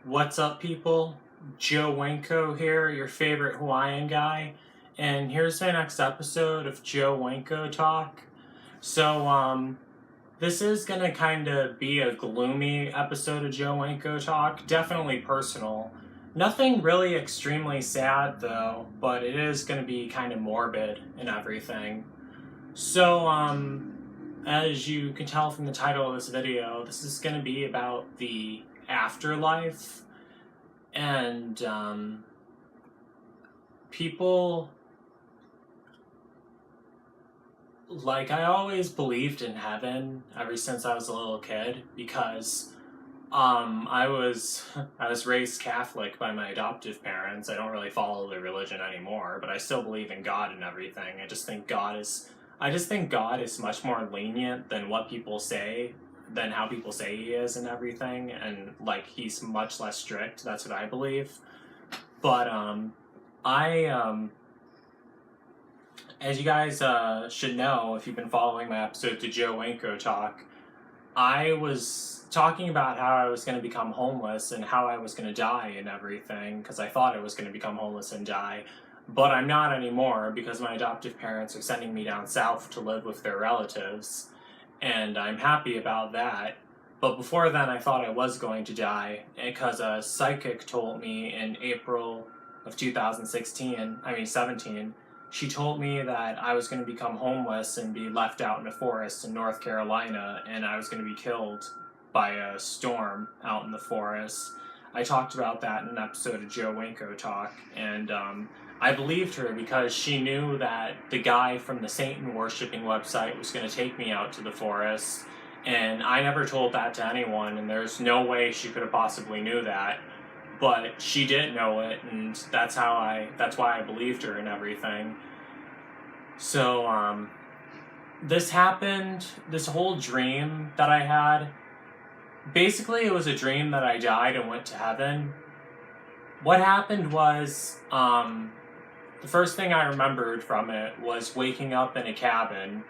What's up, people? Joe Winko here, your favorite Hawaiian guy, and here's my next episode of Joe Winko Talk. So, this is gonna kind of be a gloomy episode of Joe Winko Talk, definitely personal. Nothing really extremely sad, though, but it is gonna be kind of morbid and everything. So, as you can tell from the title of this video, this is gonna be about the afterlife and people. I always believed in heaven ever since I was a little kid because I was raised Catholic by my adoptive parents. I don't really follow the religion anymore, but I still believe in God and everything. I just think God is much more lenient than what people say, than how people say he is and everything, and he's much less strict. That's what I believe. But I as you guys should know if you've been following my episode to Joe Winko Talk, I was talking about how I was going to become homeless and how I was going to die and everything, because I thought I was going to become homeless and die. But I'm not anymore because my adoptive parents are sending me down south to live with their relatives, and I'm happy about that. But before then, I thought I was going to die because a psychic told me in April of 17, she told me that I was going to become homeless and be left out in a forest in North Carolina, and I was going to be killed by a storm out in the forest. I talked about that in an episode of Joe Winko Talk, and I believed her because she knew that the guy from the Satan worshipping website was going to take me out to the forest, and I never told that to anyone, and there's no way she could have possibly knew that. But she did know it, and that's why I believed her and everything. So, this happened, this whole dream that I had, basically it was a dream that I died and went to heaven. What happened was, the first thing I remembered from it was waking up in a cabin,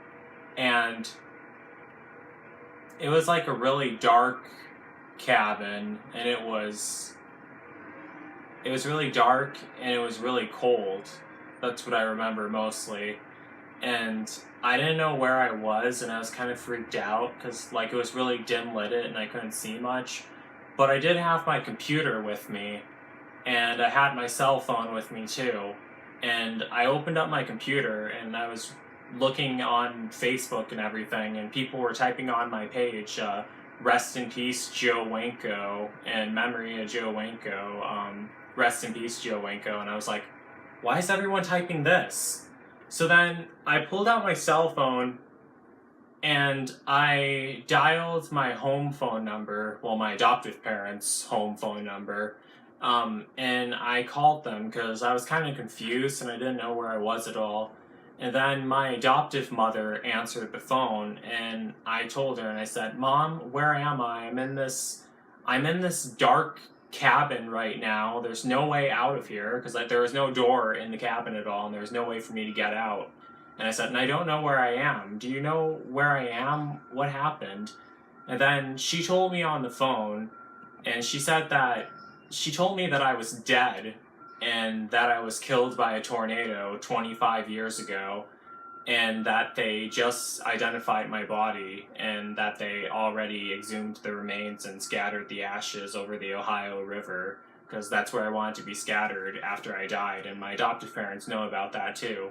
and it was like a really dark cabin, and it was really dark and it was really cold. That's what I remember mostly. And I didn't know where I was, and I was kind of freaked out because it was really dim lit and I couldn't see much. But I did have my computer with me, and I had my cell phone with me too. And I opened up my computer and I was looking on Facebook and everything, and people were typing on my page, rest in peace Joe Winko, and memory of Joe Winko, rest in peace Joe Winko. And I was like, why is everyone typing this? So then I pulled out my cell phone and I dialed my home phone number, well, my adoptive parents' home phone number, and I called them because I was kind of confused and I didn't know where I was at all. And then my adoptive mother answered the phone, and I told her, and I said, Mom, where am I? I'm in this dark cabin right now. There's no way out of here because there was no door in the cabin at all, and there was no way for me to get out. And I said, and I don't know where I am. Do you know where I am? What happened? And then she told me on the phone, and she told me that I was dead and that I was killed by a tornado 25 years ago, and that they just identified my body, and that they already exhumed the remains and scattered the ashes over the Ohio River, because that's where I wanted to be scattered after I died, and my adoptive parents know about that too.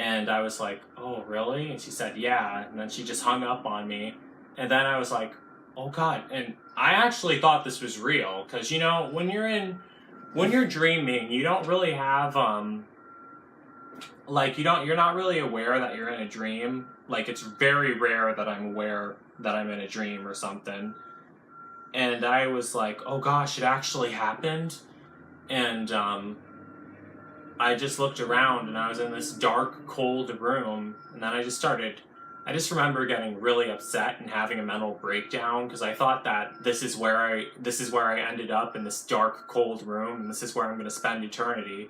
And I was like, oh, really? And she said, yeah, and then she just hung up on me, and then I was like, oh God. And I actually thought this was real, because, when you're dreaming, you don't really have, you're not really aware that you're in a dream. It's very rare that I'm aware that I'm in a dream or something. And I was like, oh gosh, it actually happened. And, I just looked around and I was in this dark, cold room. And then I just remember getting really upset and having a mental breakdown because I thought that this is where I ended up, in this dark, cold room, and this is where I'm going to spend eternity.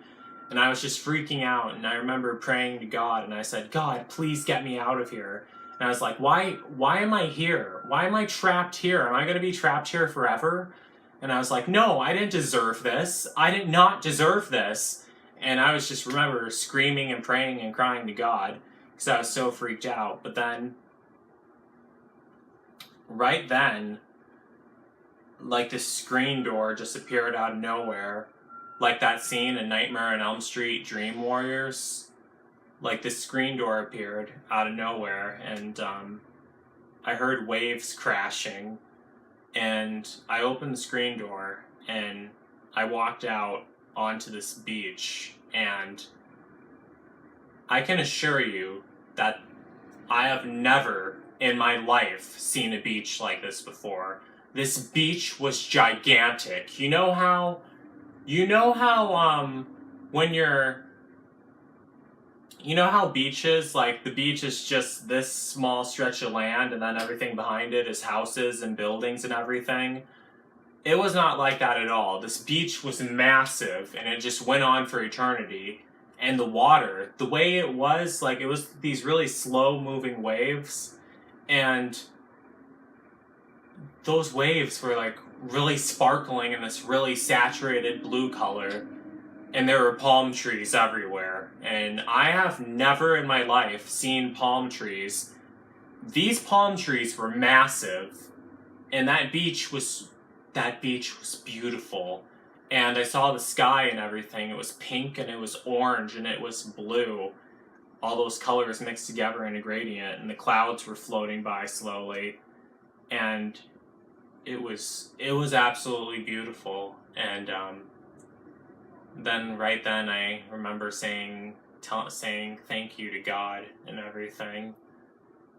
And I was just freaking out, and I remember praying to God, and I said, God, please get me out of here. And I was like, why am I here? Why am I trapped here? Am I going to be trapped here forever? And I was like, no, I didn't deserve this. I did not deserve this. And I was just, remember, screaming and praying and crying to God because I was so freaked out. But then, right then, like this screen door just appeared out of nowhere. Like that scene in Nightmare on Elm Street Dream Warriors. Like this screen door appeared out of nowhere, and I heard waves crashing, and I opened the screen door, and I walked out onto this beach, and I can assure you that I have never in my life seen a beach like this before. This beach was gigantic. You know how when you're, you know how beaches, like the beach is just this small stretch of land and then everything behind it is houses and buildings and everything? It was not like that at all. This beach was massive and it just went on for eternity. And the water, the way it was, like it was these really slow moving waves, and those waves were like really sparkling in this really saturated blue color, and there were palm trees everywhere. And I have never in my life seen palm trees. These palm trees were massive, and that beach was beautiful. And I saw the sky and everything. It was pink and it was orange and it was blue. All those colors mixed together in a gradient, and the clouds were floating by slowly. And it was absolutely beautiful. And then right then I remember saying thank you to God and everything.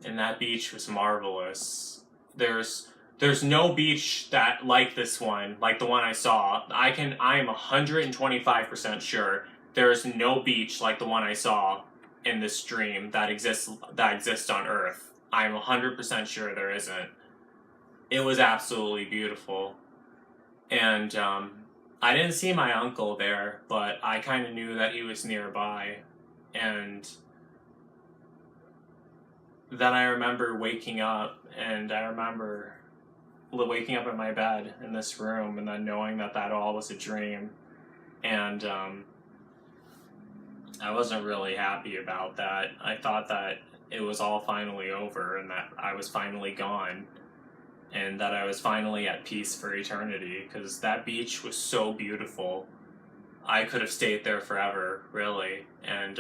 And that beach was marvelous. There's no beach that like this one, like the one I saw. I am 125% sure there is no beach like the one I saw in this dream that exists on Earth. I'm 100% sure there isn't. It was absolutely beautiful. And I didn't see my uncle there, but I kind of knew that he was nearby. And then I remember waking up, and I remember waking up in my bed in this room, and then knowing that all was a dream. And I wasn't really happy about that. I thought that it was all finally over, and that I was finally gone, and that I was finally at peace for eternity, because that beach was so beautiful. I could have stayed there forever, really. And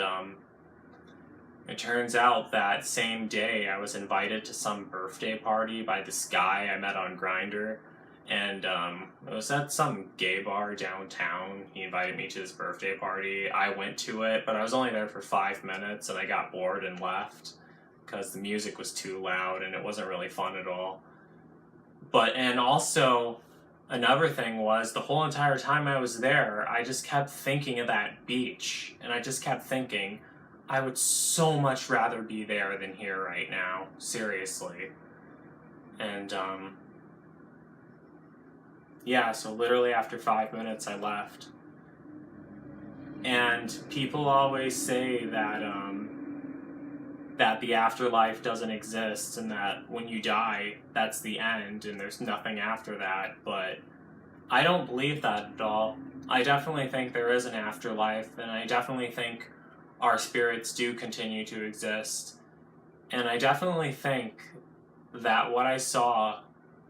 it turns out that same day I was invited to some birthday party by this guy I met on Grindr, and it was at some gay bar downtown. He invited me to his birthday party. I went to it, but I was only there for 5 minutes, and I got bored and left because the music was too loud and it wasn't really fun at all. And also, another thing was, the whole entire time I was there, I just kept thinking of that beach, and I just kept thinking, I would so much rather be there than here right now, seriously. And yeah, so literally after 5 minutes I left. And people always say that that the afterlife doesn't exist, and that when you die, that's the end and there's nothing after that. But I don't believe that at all. I definitely think there is an afterlife, and I definitely think our spirits do continue to exist. And I definitely think that what I saw,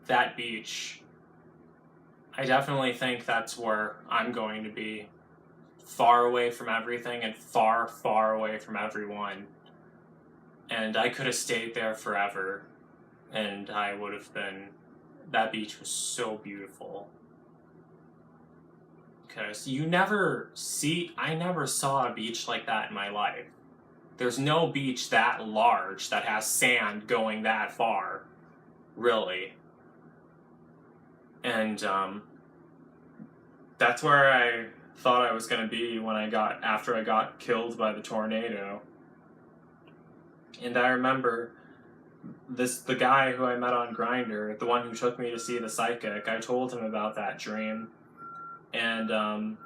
that beach, I definitely think that's where I'm going to be. Far away from everything and far, far away from everyone. And I could have stayed there forever, and I would have been... That beach was so beautiful. Because I never saw a beach like that in my life. There's no beach that large that has sand going that far, really. And that's where I thought I was going to be after I got killed by the tornado. And I remember the guy who I met on Grindr, the one who took me to see the psychic, I told him about that dream. And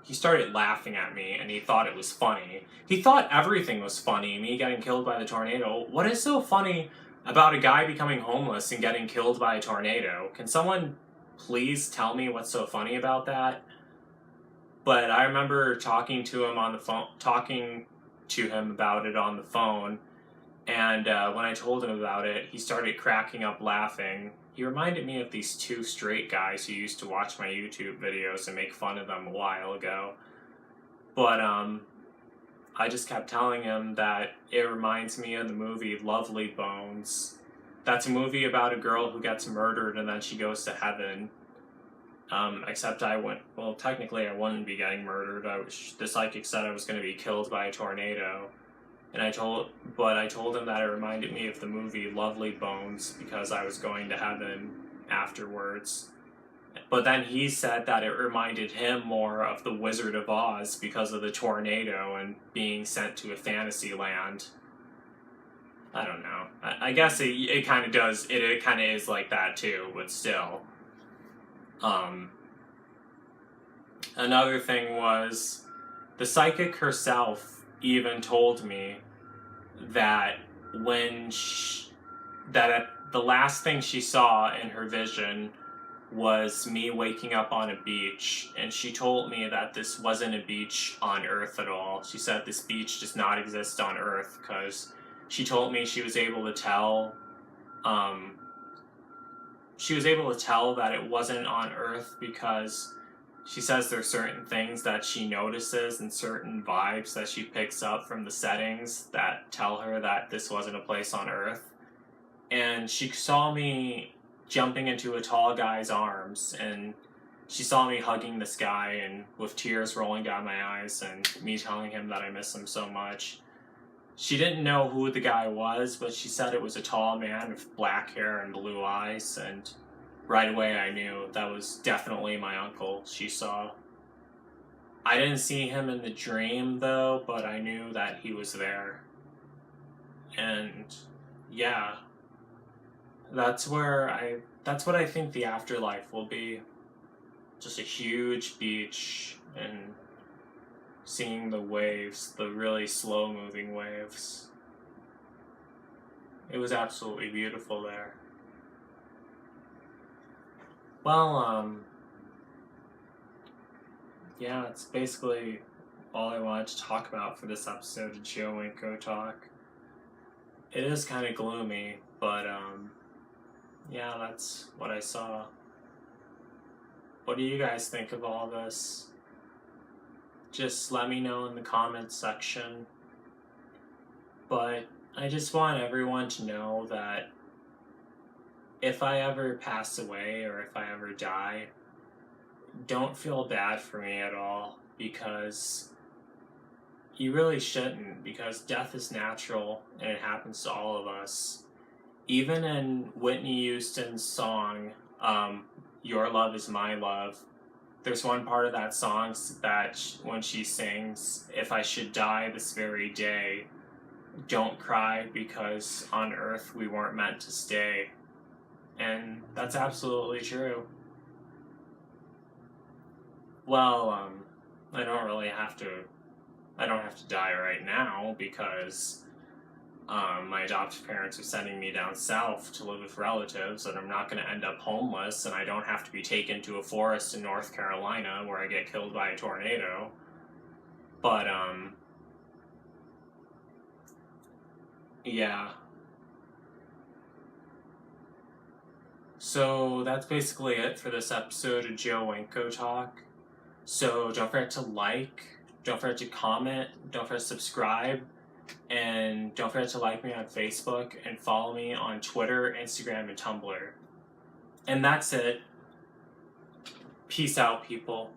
he started laughing at me, and he thought it was funny. He thought everything was funny, me getting killed by the tornado. What is so funny about a guy becoming homeless and getting killed by a tornado? Can someone please tell me what's so funny about that. But I remember talking to him about it on the phone, and when I told him about it, he started cracking up laughing. He reminded me of these two straight guys who used to watch my YouTube videos and make fun of them a while ago. But I just kept telling him that it reminds me of the movie Lovely Bones. That's a movie about a girl who gets murdered and then she goes to heaven. Except technically I wouldn't be getting murdered. The psychic said I was going to be killed by a tornado. And I told him that it reminded me of the movie Lovely Bones because I was going to heaven afterwards. But then he said that it reminded him more of the Wizard of Oz because of the tornado and being sent to a fantasy land. I don't know. I guess it kind of does. It kind of is like that too, but still. Another thing was the psychic herself even told me that the last thing she saw in her vision was me waking up on a beach, and she told me that this wasn't a beach on Earth at all. She said this beach does not exist on Earth because she told me she was able to tell that it wasn't on Earth because she says there's certain things that she notices and certain vibes that she picks up from the settings that tell her that this wasn't a place on Earth. And she saw me jumping into a tall guy's arms, and she saw me hugging this guy and with tears rolling down my eyes and me telling him that I miss him so much. She didn't know who the guy was, but she said it was a tall man with black hair and blue eyes, and right away I knew that was definitely my uncle she saw. I didn't see him in the dream though, but I knew that he was there. And yeah, that's what I think the afterlife will be. Just a huge beach and seeing the waves, the really slow moving waves. It was absolutely beautiful there. Well, yeah, that's basically all I wanted to talk about for this episode of Winko Talk. It is kind of gloomy, but yeah, that's what I saw. What do you guys think of all this? Just let me know in the comments section. But I just want everyone to know that if I ever pass away or if I ever die, don't feel bad for me at all, because you really shouldn't, because death is natural and it happens to all of us. Even in Whitney Houston's song, Your Love Is My Love, there's one part of that song that when she sings, if I should die this very day, don't cry because on Earth we weren't meant to stay. And that's absolutely true. Well, I don't have to die right now because my adoptive parents are sending me down south to live with relatives, and I'm not going to end up homeless, and I don't have to be taken to a forest in North Carolina where I get killed by a tornado. But, yeah. So that's basically it for this episode of Winko Talk. So don't forget to like, don't forget to comment, don't forget to subscribe, and don't forget to like me on Facebook and follow me on Twitter, Instagram, and Tumblr. And that's it. Peace out, people.